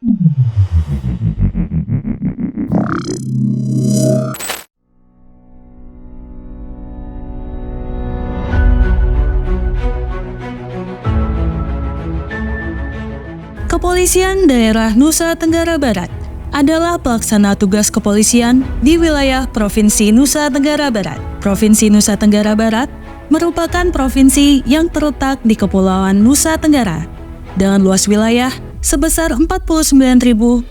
Kepolisian Daerah Nusa Tenggara Barat adalah pelaksana tugas kepolisian di wilayah Provinsi Nusa Tenggara Barat. Provinsi Nusa Tenggara Barat merupakan provinsi yang terletak di Kepulauan Nusa Tenggara dengan luas wilayah sebesar 49.312,19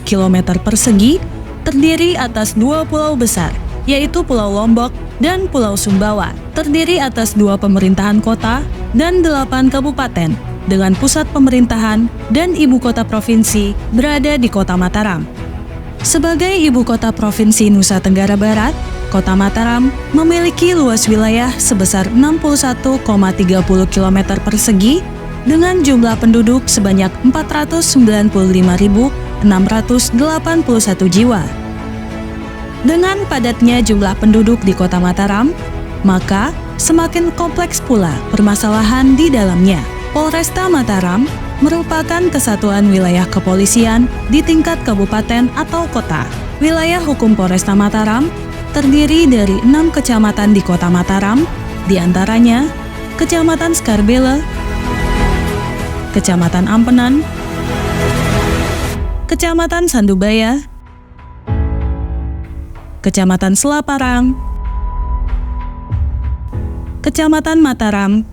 km persegi, terdiri atas 2 pulau besar, yaitu Pulau Lombok dan Pulau Sumbawa, terdiri atas 2 pemerintahan kota dan 8 kabupaten, dengan pusat pemerintahan dan ibu kota provinsi berada di Kota Mataram. Sebagai ibu kota Provinsi Nusa Tenggara Barat, Kota Mataram memiliki luas wilayah sebesar 61,30 km persegi dengan jumlah penduduk sebanyak 495.681 jiwa. Dengan padatnya jumlah penduduk di Kota Mataram, maka semakin kompleks pula permasalahan di dalamnya. Polresta Mataram merupakan kesatuan wilayah kepolisian di tingkat kabupaten atau kota. Wilayah hukum Polresta Mataram terdiri dari 6 kecamatan di Kota Mataram, di antaranya Kecamatan Skarbele, Kecamatan Ampenan, Kecamatan Sandubaya, Kecamatan Selaparang, Kecamatan Mataram,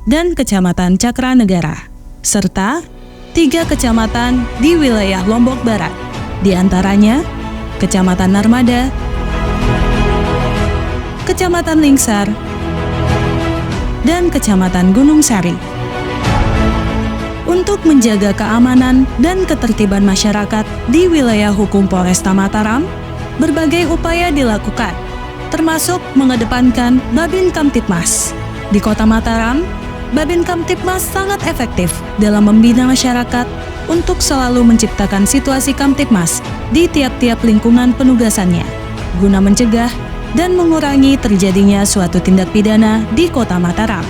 dan Kecamatan Cakranegara, serta 3 kecamatan di wilayah Lombok Barat, di antaranya Kecamatan Narmada, Kecamatan Lingsar, dan Kecamatan Gunung Sari. Untuk menjaga keamanan dan ketertiban masyarakat di wilayah hukum Polresta Mataram, berbagai upaya dilakukan, termasuk mengedepankan Babin Kamtibmas. Di Kota Mataram, Babin Kamtibmas sangat efektif dalam membina masyarakat untuk selalu menciptakan situasi Kamtibmas di tiap-tiap lingkungan penugasannya, guna mencegah dan mengurangi terjadinya suatu tindak pidana di Kota Mataram.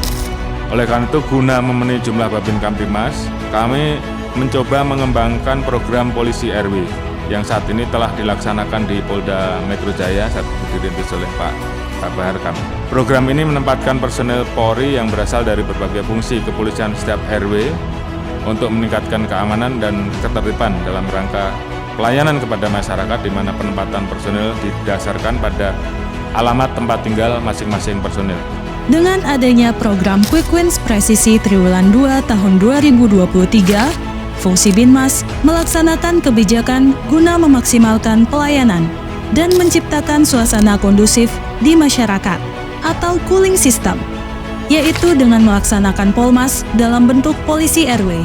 Oleh karena itu, guna memenuhi jumlah Babin Kamtibmas, kami mencoba mengembangkan program polisi RW yang saat ini telah dilaksanakan di Polda Metro Jaya saat dirintis oleh Pak Bahar kami. Program ini menempatkan personel Polri yang berasal dari berbagai fungsi kepolisian setiap RW untuk meningkatkan keamanan dan ketertiban dalam rangka pelayanan kepada masyarakat, di mana penempatan personel didasarkan pada alamat tempat tinggal masing-masing personel. Dengan adanya program Quick Wins Presisi Triwulan 2 tahun 2023, fungsi Binmas melaksanakan kebijakan guna memaksimalkan pelayanan dan menciptakan suasana kondusif di masyarakat atau cooling system, yaitu dengan melaksanakan Polmas dalam bentuk polisi RW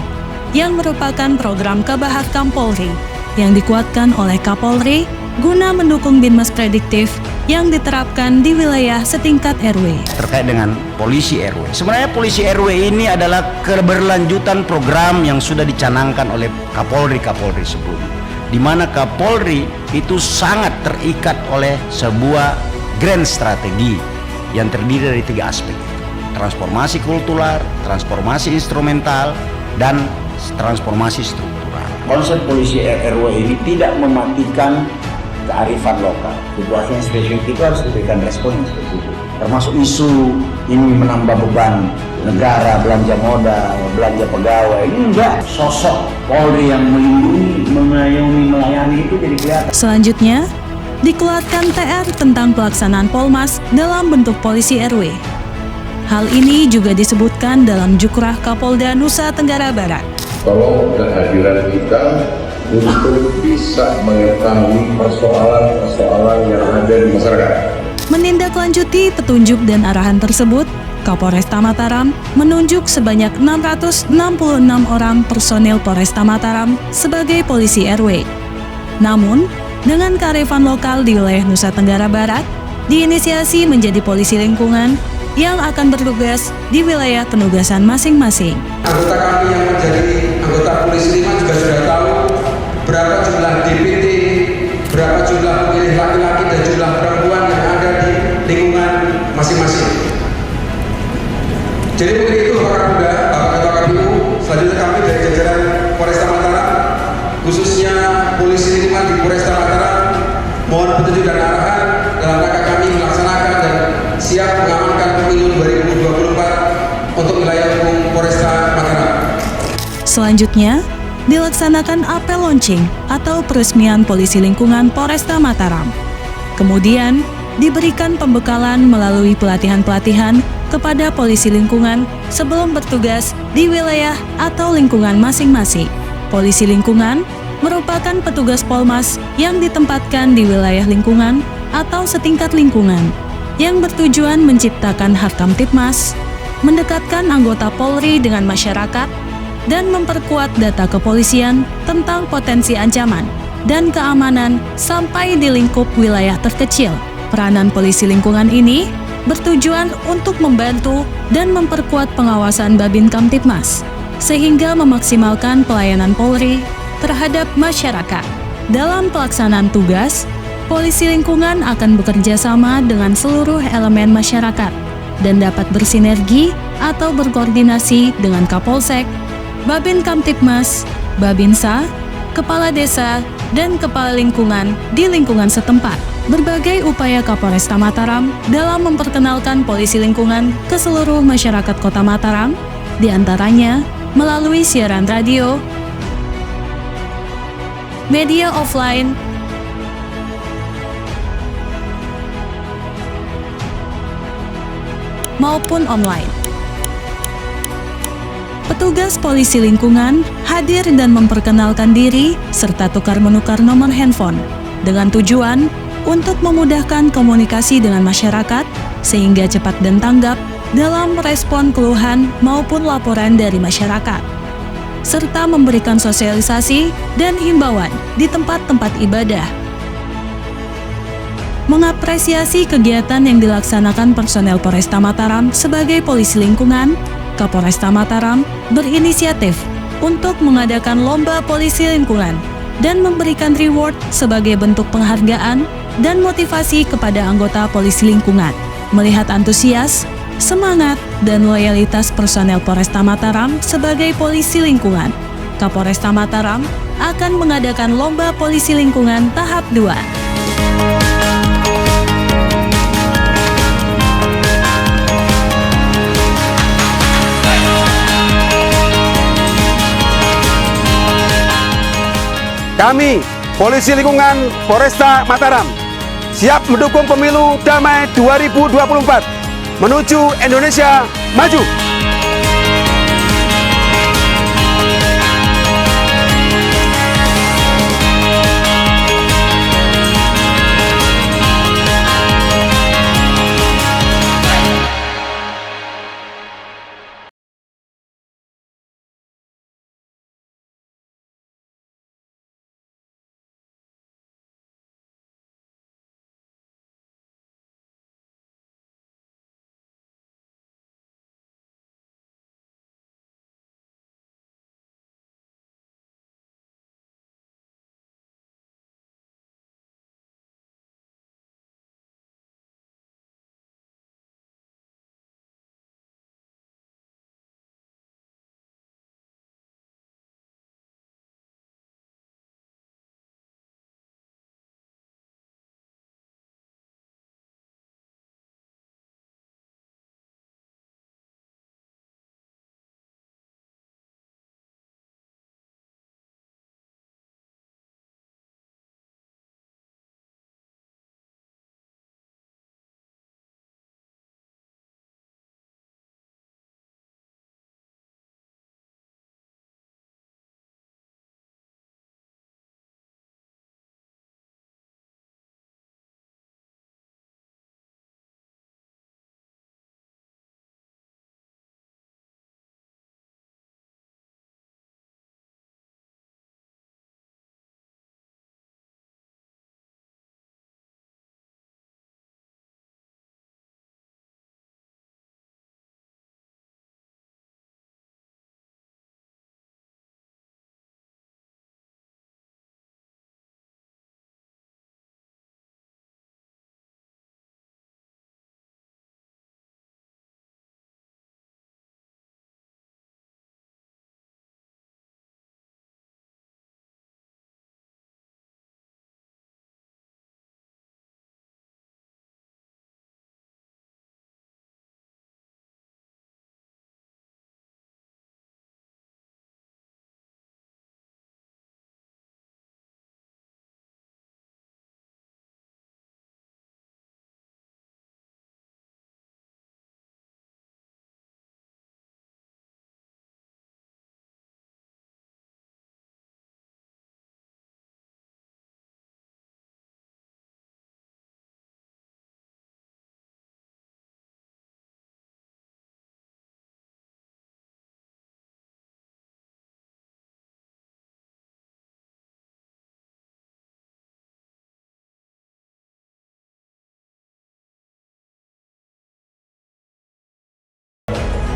yang merupakan program Kabahakam Polri yang dikuatkan oleh Kapolri guna mendukung Binmas prediktif yang diterapkan di wilayah setingkat RW. Terkait dengan polisi RW, sebenarnya polisi RW ini adalah keberlanjutan program yang sudah dicanangkan oleh Kapolri sebelumnya, di mana Kapolri itu sangat terikat oleh sebuah grand strategi yang terdiri dari 3 aspek: transformasi kultural, transformasi instrumental, dan transformasi struktural. Konsep polisi RW ini tidak mematikan kearifan lokal. Situasi yang spesifik itu harus diberikan respon yang spesifik, termasuk isu ini menambah beban negara, belanja modal, belanja pegawai. Ini enggak, sosok Polri yang melindungi, mengayomi, melayani itu jadi kelihatan. Selanjutnya, dikeluarkan TR tentang pelaksanaan Polmas dalam bentuk polisi RW. Hal ini juga disebutkan dalam Jukrah Kapolda Nusa Tenggara Barat. Tolong kehadiran kita untuk bisa mengetahui persoalan-persoalan yang ada di masyarakat. Menindaklanjuti petunjuk dan arahan tersebut, Kapolresta Mataram menunjuk sebanyak 666 orang personil Polresta Mataram sebagai polisi RW. Namun, dengan kearifan lokal di wilayah Nusa Tenggara Barat, diinisiasi menjadi polisi lingkungan yang akan bertugas di wilayah penugasan masing-masing. Anggota kami yang menjadi anggota polisi lingkungan juga sudah tahu berapa jumlah DPT, berapa jumlah pemilih laki-laki dan jumlah perempuan yang ada di lingkungan masing-masing. Jadi begitu Bapak Ketua KPU, selanjutnya, dilaksanakan apel launching atau peresmian Polisi Lingkungan Polresta Mataram. Kemudian, diberikan pembekalan melalui pelatihan-pelatihan kepada polisi lingkungan sebelum bertugas di wilayah atau lingkungan masing-masing. Polisi lingkungan merupakan petugas Polmas yang ditempatkan di wilayah lingkungan atau setingkat lingkungan, yang bertujuan menciptakan Harkamtibmas, mendekatkan anggota Polri dengan masyarakat, dan memperkuat data kepolisian tentang potensi ancaman dan keamanan sampai di lingkup wilayah terkecil. Peranan polisi lingkungan ini bertujuan untuk membantu dan memperkuat pengawasan Babin Kamtibmas, sehingga memaksimalkan pelayanan Polri terhadap masyarakat. Dalam pelaksanaan tugas, polisi lingkungan akan bekerja sama dengan seluruh elemen masyarakat dan dapat bersinergi atau berkoordinasi dengan Kapolsek, Babin Kamtibmas, Babinsa, Kepala Desa, dan Kepala Lingkungan di lingkungan setempat. Berbagai upaya Kapolresta Mataram dalam memperkenalkan polisi lingkungan ke seluruh masyarakat Kota Mataram, diantaranya melalui siaran radio, media offline, maupun online. Petugas polisi lingkungan hadir dan memperkenalkan diri serta tukar-menukar nomor handphone dengan tujuan untuk memudahkan komunikasi dengan masyarakat sehingga cepat dan tanggap dalam merespon keluhan maupun laporan dari masyarakat, serta memberikan sosialisasi dan himbauan di tempat-tempat ibadah. Mengapresiasi kegiatan yang dilaksanakan personel Polresta Mataram sebagai polisi lingkungan, Kapolresta Mataram berinisiatif untuk mengadakan lomba polisi lingkungan dan memberikan reward sebagai bentuk penghargaan dan motivasi kepada anggota polisi lingkungan. Melihat antusias, semangat, dan loyalitas personel Polresta Mataram sebagai polisi lingkungan, Kapolresta Mataram akan mengadakan lomba polisi lingkungan tahap 2. Kami, Polisi Lingkungan Polresta Mataram, siap mendukung pemilu damai 2024 menuju Indonesia maju.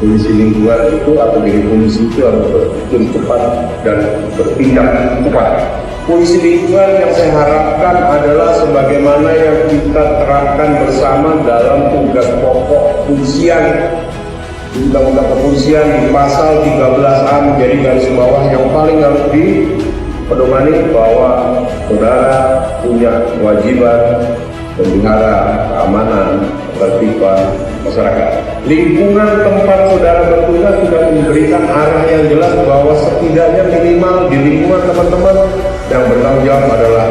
Polisi lingkungan itu atau jadi polisi itu harus berpikir cepat dan bertindak cepat. Polisi lingkungan yang saya harapkan adalah sebagaimana yang kita terapkan bersama dalam tugas pokok kepolisian. Undang-undang kepolisian di pasal 13A menjadi garis bawah yang paling harus dipedomani bahwa saudara punya kewajiban memelihara keamanan, ketertiban masyarakat. Lingkungan tempat saudara bertugas sudah memberikan arah yang jelas bahwa setidaknya minimal di lingkungan teman-teman yang bertanggung jawab adalah